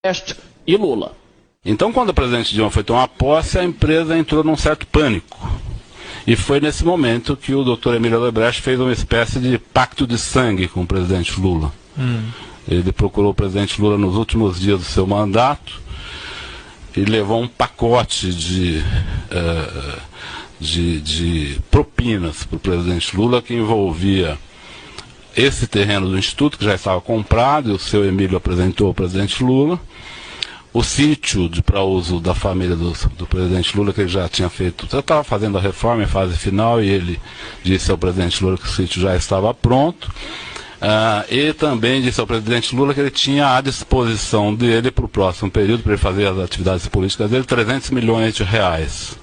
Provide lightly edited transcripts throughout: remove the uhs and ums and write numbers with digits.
Odebrecht e Lula. Então, quando o presidente Dilma foi tomar posse, a empresa entrou num certo pânico. E foi nesse momento que o Dr. Emílio Odebrecht fez uma espécie de pacto de sangue com o presidente Lula. Ele procurou o presidente Lula nos últimos dias do seu mandato e levou um pacote de propinas para o presidente Lula, que envolvia esse terreno do Instituto, que já estava comprado, e o seu Emílio apresentou ao presidente Lula, o sítio para uso da família do presidente Lula, que ele já tinha feito. Eu estava fazendo a reforma em fase final e ele disse ao presidente Lula que o sítio já estava pronto. E também disse ao presidente Lula que ele tinha à disposição dele para o próximo período, para ele fazer as atividades políticas dele, 300 milhões de reais.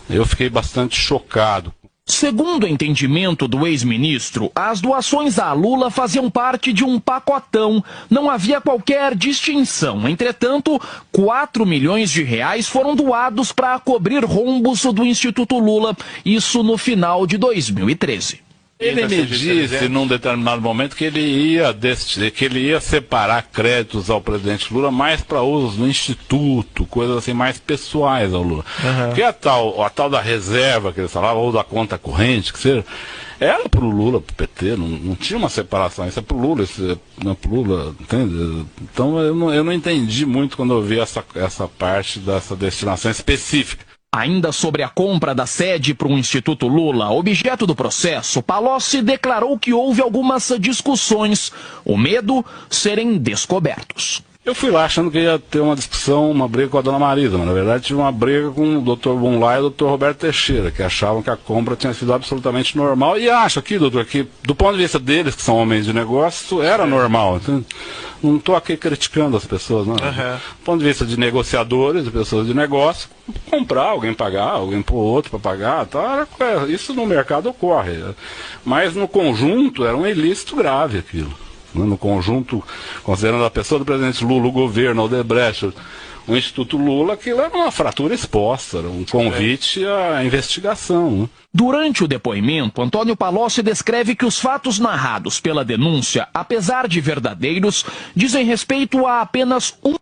Eu fiquei bastante chocado. Segundo o entendimento do ex-ministro, as doações a Lula faziam parte de um pacotão. Não havia qualquer distinção. Entretanto, 4 milhões de reais foram doados para cobrir rombos do Instituto Lula. Isso no final de 2013. Ele me disse, num determinado momento, que ele ia separar créditos ao presidente Lula mais para usos do Instituto, coisas assim mais pessoais ao Lula. Porque a tal da reserva que ele falava, ou da conta corrente, que seja, era para o Lula, para o PT, não tinha uma separação. Isso é para o Lula, isso não é para o Lula, entende? Então eu não entendi muito quando eu vi essa parte dessa destinação específica. Ainda sobre a compra da sede para o Instituto Lula, objeto do processo, Palocci declarou que houve algumas discussões, o medo serem descobertos. Eu fui lá achando que ia ter uma discussão, uma briga com a dona Marisa, mas na verdade tive uma briga com o Dr. Bunlai e o Dr. Roberto Teixeira, que achavam que a compra tinha sido absolutamente normal. E acho aqui, doutor, que do ponto de vista deles, que são homens de negócio, era normal. Então, não estou aqui criticando as pessoas, não. Do ponto de vista de negociadores, de pessoas de negócio, comprar, alguém pagar, alguém pôr outro para pagar, tá, isso no mercado ocorre. Mas no conjunto era um ilícito grave aquilo. No conjunto, considerando a pessoa do presidente Lula, o governo, o Odebrecht, o Instituto Lula, aquilo era uma fratura exposta, era um convite à investigação. Durante o depoimento, Antônio Palocci descreve que os fatos narrados pela denúncia, apesar de verdadeiros, dizem respeito a apenas um